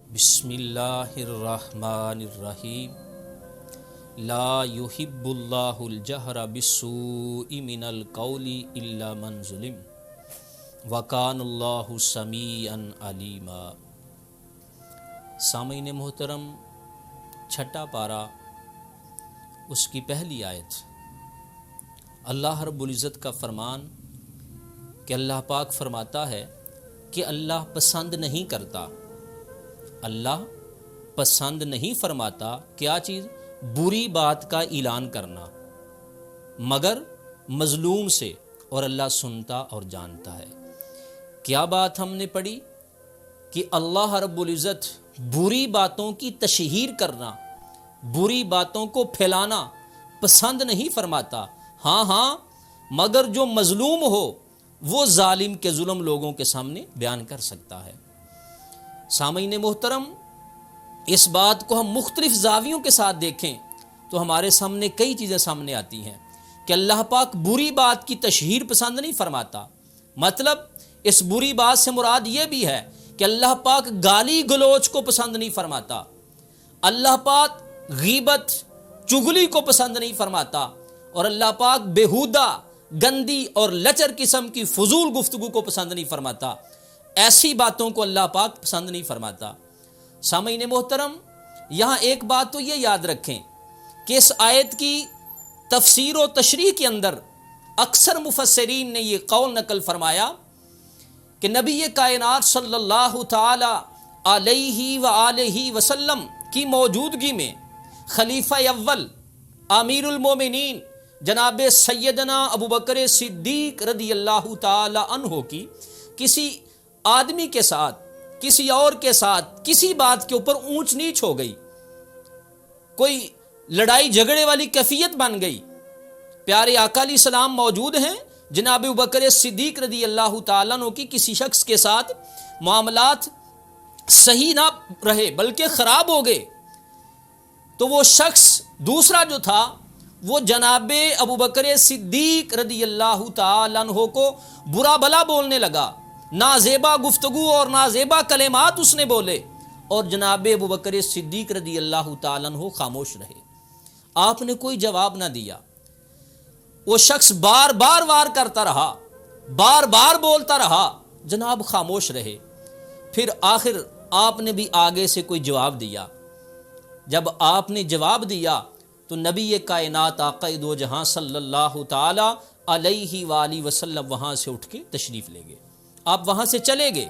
بسم اللہ الرحمن الرحیم لا يحب اللہ الجہر بالسوء من القول الا من ظلم وکان اللہ سمیعا علیما۔ سامعین محترم، چھٹا پارہ، اس کی پہلی آیت، اللہ رب العزت کا فرمان کہ اللہ پاک فرماتا ہے کہ اللہ پسند نہیں کرتا، اللہ پسند نہیں فرماتا کیا چیز؟ بری بات کا اعلان کرنا مگر مظلوم سے، اور اللہ سنتا اور جانتا ہے۔ کیا بات ہم نے پڑھی کہ اللہ رب العزت بری باتوں کی تشہیر کرنا، بری باتوں کو پھیلانا پسند نہیں فرماتا، ہاں مگر جو مظلوم ہو وہ ظالم کے ظلم لوگوں کے سامنے بیان کر سکتا ہے۔ سامعین محترم، اس بات کو ہم مختلف زاویوں کے ساتھ دیکھیں تو ہمارے سامنے کئی چیزیں سامنے آتی ہیں کہ اللہ پاک بری بات کی تشہیر پسند نہیں فرماتا۔ مطلب اس بری بات سے مراد یہ بھی ہے کہ اللہ پاک گالی گلوچ کو پسند نہیں فرماتا، اللہ پاک غیبت چغلی کو پسند نہیں فرماتا، اور اللہ پاک بیہودہ گندی اور لچر قسم کی فضول گفتگو کو پسند نہیں فرماتا۔ ایسی باتوں کو اللہ پاک پسند نہیں فرماتا۔ سامعین محترم، یہاں ایک بات تو یہ یاد رکھیں کہ اس آیت کی تفسیر و تشریح کے اندر اکثر مفسرین نے یہ قول نقل فرمایا کہ نبی کائنات صلی اللہ تعالی علیہ وآلہ وسلم کی موجودگی میں خلیفہ اول امیر المومنین جناب سیدنا ابو بکر صدیق رضی اللہ تعالی عنہ کی کسی آدمی کے ساتھ، کسی اور کے ساتھ کسی بات کے اوپر اونچ نیچ ہو گئی، کوئی لڑائی جھگڑے والی کیفیت بن گئی، پیارے آقا علیہ السلام موجود ہیں، جناب ابوبکر صدیق رضی اللہ تعالیٰ عنہ کی کسی شخص کے ساتھ معاملات صحیح نہ رہے بلکہ خراب ہو گئے، تو وہ شخص دوسرا جو تھا وہ جناب ابوبکر صدیق رضی اللہ تعالیٰ عنہ کو برا بھلا بولنے لگا، نازیبا گفتگو اور نازیبا کلمات اس نے بولے، اور جناب ابوبکر صدیق رضی اللہ تعالیٰ عنہ خاموش رہے۔ آپ نے کوئی جواب نہ دیا، وہ شخص بار بار وار کرتا رہا، بار بار بولتا رہا، جناب خاموش رہے۔ پھر آخر آپ نے بھی آگے سے کوئی جواب دیا۔ جب آپ نے جواب دیا تو نبی کائنات آقا دو جہاں صلی اللہ تعالی علیہ وآلہ وسلم وہاں سے اٹھ کے تشریف لے گئے، آپ وہاں سے چلے گئے۔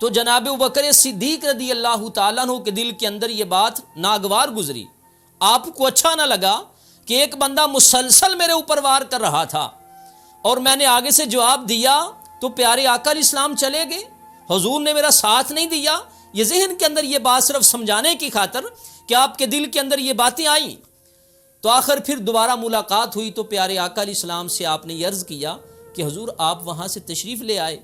تو جناب ابوبکر صدیق رضی اللہ تعالیٰ عنہ کے دل کے اندر یہ بات ناگوار گزری، آپ کو اچھا نہ لگا کہ ایک بندہ مسلسل میرے اوپر وار کر رہا تھا اور میں نے آگے سے جواب دیا تو پیارے آقا علیہ السلام چلے گئے، حضور نے میرا ساتھ نہیں دیا۔ یہ ذہن کے اندر یہ بات صرف سمجھانے کی خاطر کہ آپ کے دل کے اندر یہ باتیں آئیں۔ تو آخر پھر دوبارہ ملاقات ہوئی تو پیارے آقا علیہ السلام سے آپ نے یہ عرض کیا کہ حضور آپ وہاں سے تشریف لے آئے،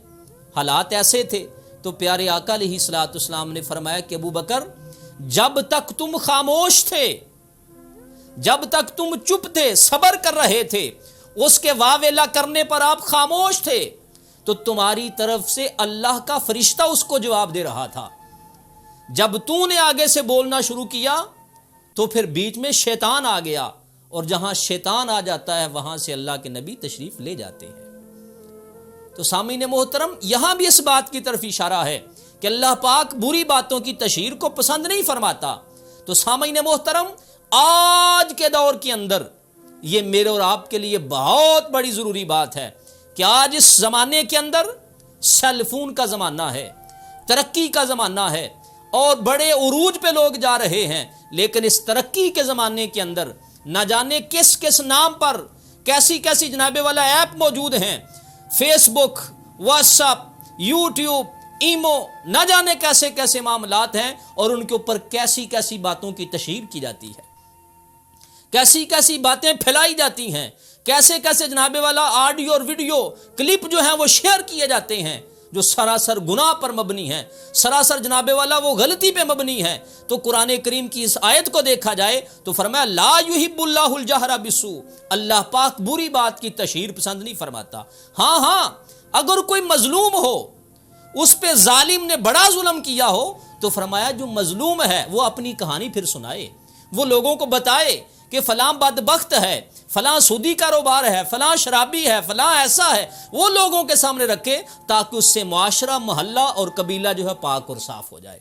حالات ایسے تھے۔ تو پیارے آقا علیہ السلام نے فرمایا کہ ابو بکر، جب تک تم خاموش تھے، جب تک تم چپ تھے، صبر کر رہے تھے، اس کے واویلا کرنے پر آپ خاموش تھے، تو تمہاری طرف سے اللہ کا فرشتہ اس کو جواب دے رہا تھا۔ جب تو نے آگے سے بولنا شروع کیا تو پھر بیچ میں شیطان آ گیا، اور جہاں شیطان آ جاتا ہے وہاں سے اللہ کے نبی تشریف لے جاتے ہیں۔ تو سامعین محترم، یہاں بھی اس بات کی طرف اشارہ ہے کہ اللہ پاک بری باتوں کی تشہیر کو پسند نہیں فرماتا۔ تو سامعین محترم، آج کے دور کے اندر یہ میرے اور آپ کے لیے بہت بڑی ضروری بات ہے کہ آج اس زمانے کے اندر سیل فون کا زمانہ ہے، ترقی کا زمانہ ہے، اور بڑے عروج پہ لوگ جا رہے ہیں، لیکن اس ترقی کے زمانے کے اندر نہ جانے کس کس نام پر کیسی کیسی جناب والا ایپ موجود ہیں، فیس بک، واٹس ایپ، یوٹیوب، ایمو، نہ جانے کیسے کیسے معاملات ہیں، اور ان کے اوپر کیسی کیسی باتوں کی تشہیر کی جاتی ہے، کیسی کیسی باتیں پھیلائی جاتی ہیں، کیسے کیسے جناب والا آڈیو اور ویڈیو کلپ جو ہیں وہ شیئر کیے جاتے ہیں جو سراسر گناہ پر مبنی ہے، سراسر جناب والا وہ غلطی پہ مبنی ہے۔ تو قرآن کریم کی اس آیت کو دیکھا جائے تو فرمایا لا یحب اللہ الجہر بالسوء، اللہ پاک بری بات کی تشہیر پسند نہیں فرماتا۔ ہاں اگر کوئی مظلوم ہو، اس پہ ظالم نے بڑا ظلم کیا ہو، تو فرمایا جو مظلوم ہے وہ اپنی کہانی پھر سنائے، وہ لوگوں کو بتائے کہ فلاں بدبخت ہے، فلاں سودی کاروبار ہے، فلاں شرابی ہے، فلاں ایسا ہے، وہ لوگوں کے سامنے رکھے تاکہ اس سے معاشرہ، محلہ اور قبیلہ جو ہے پاک اور صاف ہو جائے۔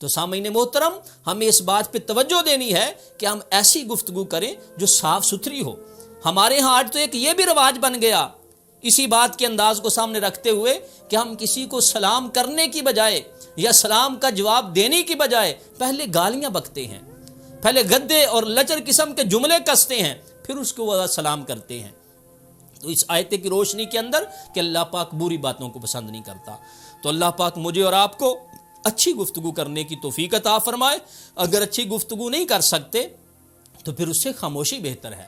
تو سامعین محترم، ہمیں اس بات پہ توجہ دینی ہے کہ ہم ایسی گفتگو کریں جو صاف ستھری ہو۔ ہمارے ہاں آج تو ایک یہ بھی رواج بن گیا، اسی بات کے انداز کو سامنے رکھتے ہوئے کہ ہم کسی کو سلام کرنے کی بجائے یا سلام کا جواب دینے کی بجائے پہلے گالیاں بکتے ہیں، پہلے گدے اور لچر قسم کے جملے کستے ہیں، پھر اس کو سلام کرتے ہیں۔ تو اس آیت کی روشنی کے اندر کہ اللہ پاک بری باتوں کو پسند نہیں کرتا، تو اللہ پاک مجھے اور آپ کو اچھی گفتگو کرنے کی توفیق عطا فرمائے۔ اگر اچھی گفتگو نہیں کر سکتے تو پھر اس سے خاموشی بہتر ہے۔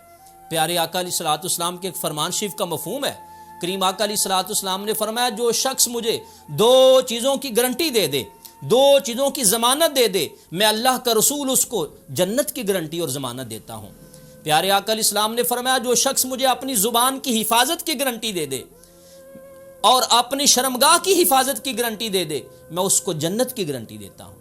پیارے آقا علیہ الصلوۃ والسلام کے ایک فرمان شریف کا مفہوم ہے، کریم آقا علیہ الصلوۃ والسلام نے فرمایا جو شخص مجھے دو چیزوں کی گارنٹی دے دے، دو چیزوں کی ضمانت دے دے، میں اللہ کا رسول اس کو جنت کی گارنٹی اور ضمانت دیتا ہوں۔ پیارے آقا علیہ السلام نے فرمایا جو شخص مجھے اپنی زبان کی حفاظت کی گارنٹی دے دے اور اپنی شرمگاہ کی حفاظت کی گارنٹی دے دے، میں اس کو جنت کی گارنٹی دیتا ہوں۔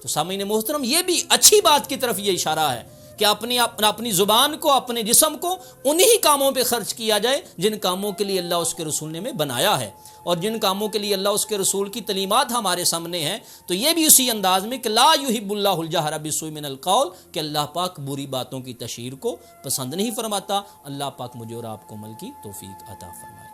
تو سامعین محترم، یہ بھی اچھی بات کی طرف یہ اشارہ ہے کہ اپنی زبان کو، اپنے جسم کو انہی کاموں پہ خرچ کیا جائے جن کاموں کے لیے اللہ اس کے رسول نے ہمیں بنایا ہے، اور جن کاموں کے لیے اللہ اس کے رسول کی تعلیمات ہمارے سامنے ہیں تو یہ بھی اسی انداز میں کہ لا یحب اللہ الجہر بالسوء من القول، کہ اللہ پاک بری باتوں کی تشہیر کو پسند نہیں فرماتا۔ اللہ پاک مجھے اور آپ کو عمل کی توفیق عطا فرمائے۔